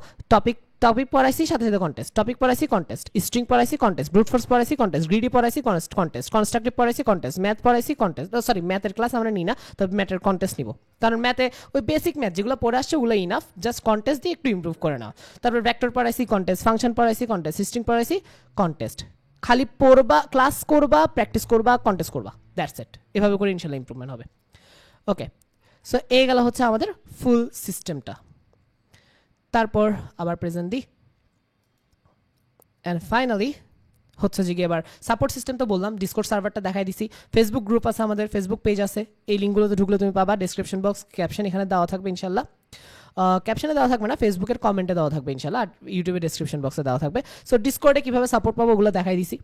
টপিক পড়াইছি, সাথে সাথে কন্টেস্ট, টপিক পড়াইছি কন্টেস্ট, স্ট্রিং পড়াইছি কন্টেস্ট, ব্রুট ফোর্স পড়াইছি কন্টেস্ট, গ্রিডি পড়াইছি কন্টেস্ট, কনস্ট্রাকটিভ পড়াইছি কন্টেস্ট, ম্যাথ পড়াইছি কন্টেস্ট। সরি, ম্যাথের ক্লাস আমরা নিই না, তবে ম্যাথের কন্টেস্ট নিব, কারণ ম্যাথে ওই বেসিক ম্যাথ যেগুলো পড়ে আসছে ওগুলো ইনাফ, জাস্ট কন্টেস্ট দিয়ে একটু ইমপ্রুভ করে নাও। তারপর ভেক্টর পড়াইছি কন্টেস্ট, ফাংশন পড়াইছি কন্টেস্ট, স্ট্রিং পড়াইছি কন্টেস্ট। খালি পড়বা, ক্লাস করবা, প্র্যাকটিস করবা, কন্টেস্ট করবা, দ্যাটস ইট। এভাবে করে ইনশাল্লাহ ইমপ্রুভমেন্ট হবে। ওকে, সো এই গেল হচ্ছে আমাদের ফুল সিস্টেমটা। তারপর আবার প্রেজেন্ট দিই, অ্যান্ড ফাইনালি হচ্ছে যে এবার সাপোর্ট সিস্টেম তো বললাম, ডিসকর্ড সার্ভারটা দেখাই দিছি, ফেসবুক গ্রুপ আছে, আমাদের ফেসবুক পেজ আছে, এই লিঙ্কগুলোতে ঢুকলে তুমি পাবা। ডেসক্রিপশন বক্স, ক্যাপশন এখানে দেওয়া থাকবে ইনশাল্লাহ, ক্যাপশনে দেওয়া থাকবে না, ফেসবুকের কমেন্টে দেওয়া থাকবে ইনশাল্লাহ, আর ইউটিউবের ডেসক্রিপশন বক্সে দেওয়া থাকবে। সো ডিসকর্ডে কীভাবে সাপোর্ট পাবো ওগুলো দেখাই দিছি।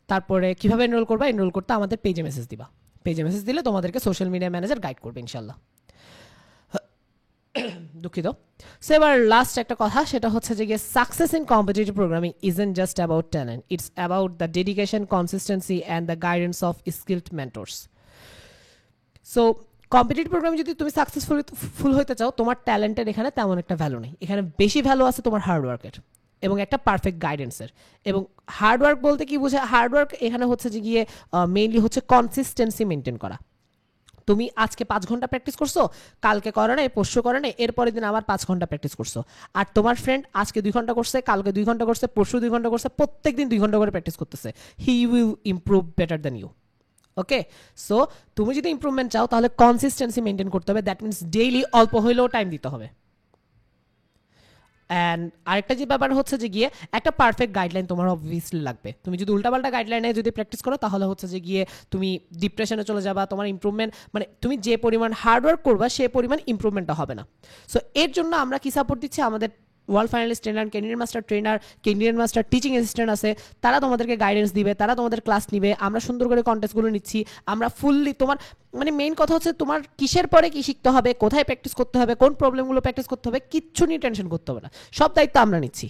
তারপরে কীভাবে এনরোল করবা, এনরোল করতে আমাদের পেজে মেসেজ দিবা, পেজে মেসেজ দিলে তোমাদেরকে সোশ্যাল মিডিয়া ম্যানেজার গাইড করবে ইনশাল্লাহ। দুঃখিত। সো এবার লাস্ট একটা কথা, সেটা হচ্ছে যে success in competitive programming isn't just about talent, it's about the dedication, consistency and the guidance of skilled mentors. So competitive প্রোগ্রামে যদি তুমি সাকসেসফুল হতে চাও, তোমার ট্যালেন্টের এখানে তেমন একটা ভ্যালু নেই, এখানে বেশি ভ্যালু আছে তোমার হার্ডওয়ার্কের এবং একটা পারফেক্ট গাইডেন্সের। এবং হার্ডওয়ার্ক বলতে কি বোঝায়? হার্ডওয়ার্ক এখানে হচ্ছে যে মেইনলি হচ্ছে কনসিস্টেন্সি মেনটেন করা। তুমি আজকে 5 ঘন্টা প্র্যাকটিস করছো, কালকে করে নাই, পরশু করে নাই, এরপরের দিন আবার 5 ঘন্টা প্র্যাকটিস করছো। আর তোমার ফ্রেন্ড আজকে 2 ঘন্টা করছে, কালকে 2 ঘন্টা করছে, পরশু 2 ঘন্টা করছে, প্রত্যেক দিন 2 ঘন্টা করে প্র্যাকটিস করতেছে, he will improve better than you. Okay, so তুমি যদি ইমপ্রুভমেন্ট চাও তাহলে কনসিস্টেন্সি মেনটেন করতে হবে, দ্যাট মিনস ডেইলি অল্প হইলেও টাইম দিতে হবে। অ্যান্ড আরেকটা যে ব্যাপার হচ্ছে যে একটা পারফেক্ট গাইডলাইন তোমার অবভিয়াসলি লাগবে। তুমি যদি উল্টাপাল্টা গাইডলাইনে যদি প্র্যাকটিস করো তাহলে হচ্ছে যে তুমি ডিপ্রেশনে চলে যাবা, তোমার ইমপ্রুভমেন্ট মানে তুমি যে পরিমাণ হার্ডওয়ার্ক করবা সে পরিমাণ ইমপ্রুভমেন্টটা হবে না। সো এর জন্য আমরা কি সাপোর্ট দিচ্ছি? আমাদের world finalist trainer, candidate master teaching assistant আছে, তারা তোমাদেরকে গাইডেন্স দিবে, তারা তোমাদের ক্লাস নিবে, আমরা সুন্দর করে কন্টেস্টগুলো নিচ্ছি, আমরা ফুললি তোমার মানে মেইন কথা হচ্ছে তোমার কিসের পরে কি শিখতে হবে, কোথায় প্র্যাকটিস করতে হবে, কোন প্রবলেমগুলো প্র্যাকটিস করতে হবে, কিচ্ছু নিয়ে টেনশন করতে হবে না, সব দায়িত্ব আমরা নিচ্ছি।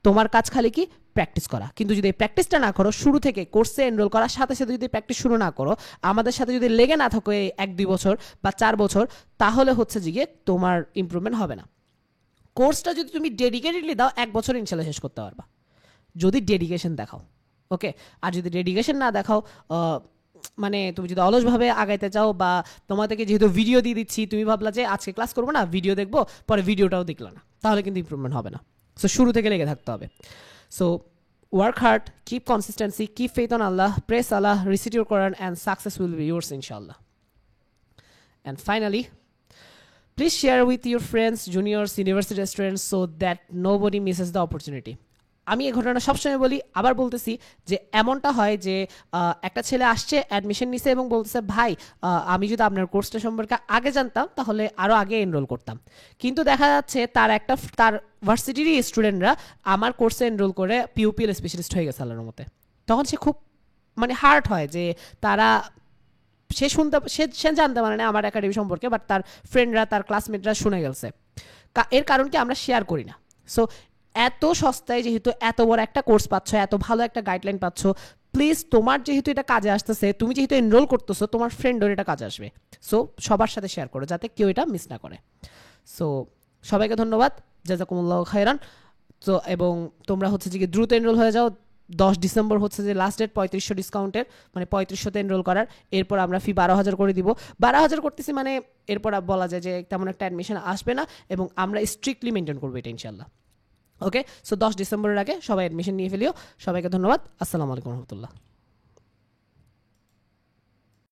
তোমার কাজ খালি কি প্র্যাকটিস করা। কিন্তু যদি এই প্র্যাকটিসটা না করো, শুরু থেকে কোর্সে এনরোল করার সাথে সাথে যদি প্র্যাকটিস শুরু না করো, আমাদের সাথে যদি লেগে না থাকো 1-2 বছর বা 4 বছর, তাহলে হচ্ছে যে তোমার ইমপ্রুভমেন্ট হবে না। কোর্সটা যদি তুমি ডেডিকেটেডলি দাও 1 বছর ইনশাল্লাহ শেষ করতে পারবা, যদি ডেডিকেশন দেখাও। ওকে, আর যদি ডেডিকেশন না দেখাও, মানে তুমি যদি অলসভাবে আগাইতে চাও, বা তোমাদেরকে যেহেতু ভিডিও দিয়ে দিচ্ছি, তুমি ভাবলা যে আজকে ক্লাস করবো না, ভিডিও দেখবো, পরে ভিডিওটাও দেখলো না, তাহলে কিন্তু ইমপ্রুভমেন্ট হবে না। সো শুরু থেকে লেগে থাকতে হবে। So work hard, keep consistency, keep faith on Allah, praise Allah, recite your Quran, and success will be yours inshallah. And finally, please share with your friends, juniors, university students, so that nobody misses the opportunity. আমি এই ঘটনা সবসময় বলি, আবার বলতেছি যে এমনটা হয় যে একটা ছেলে আসছে, অ্যাডমিশন নিছে এবং বলতেছে ভাই আমি যদি আপনার কোর্সটা সম্পর্কে আগে জানতাম তাহলে আরও আগে এনরোল করতাম। কিন্তু দেখা যাচ্ছে তার ভার্সিটিরই স্টুডেন্টরা আমার কোর্সে এনরোল করে পিউপিএল স্পেশালিস্ট হয়ে গেছে আল্লাহর মতে। তখন সে খুব মানে হার্ট হয় যে তারা সে জানতে পারে না আমার একাডেমি সম্পর্কে, বাট তার ফ্রেন্ডরা তার ক্লাসমেটরা শুনে গেছে। এর কারণ কি আমরা শেয়ার করি না। সো এত সস্তায় যেহেতু এত বড় একটা কোর্স পাচ্ছ, এত ভালো একটা গাইডলাইন পাচ্ছ, প্লিজ তোমার যেহেতু এটা কাজে আসতেছে, তুমি যেহেতু এনরোল করতেছো, তোমার ফ্রেন্ডের এটা কাজে আসবে। সো সবার সাথে শেয়ার করো যাতে কেউ এটা মিস না করে। সো সবাইকে ধন্যবাদ, জাজাকুমুল্লাহ খায়রান। তো এবং তোমরা হচ্ছে যে দ্রুত এনরোল হয়ে যাও। 10 ডিসেম্বর হচ্ছে যে লাস্ট ডেট 3500 ডিসকাউন্টের, মানে 3500তে এনরোল করার। এরপর আমরা ফি 12,000 করে দিব। 12,000 করতেছি মানে এরপর বলা যায় যে তেমন একটা অ্যাডমিশন আসবে না এবং আমরা স্ট্রিক্টলি মেনটেন করবো এটা ইনশাল্লাহ। ওকে, সো 10 ডিসেম্বরের আগে সবাই অ্যাডমিশন নিয়ে ফেলিও। সবাইকে ধন্যবাদ। আসসালামু আলাইকুম রহমতুল্লাহ।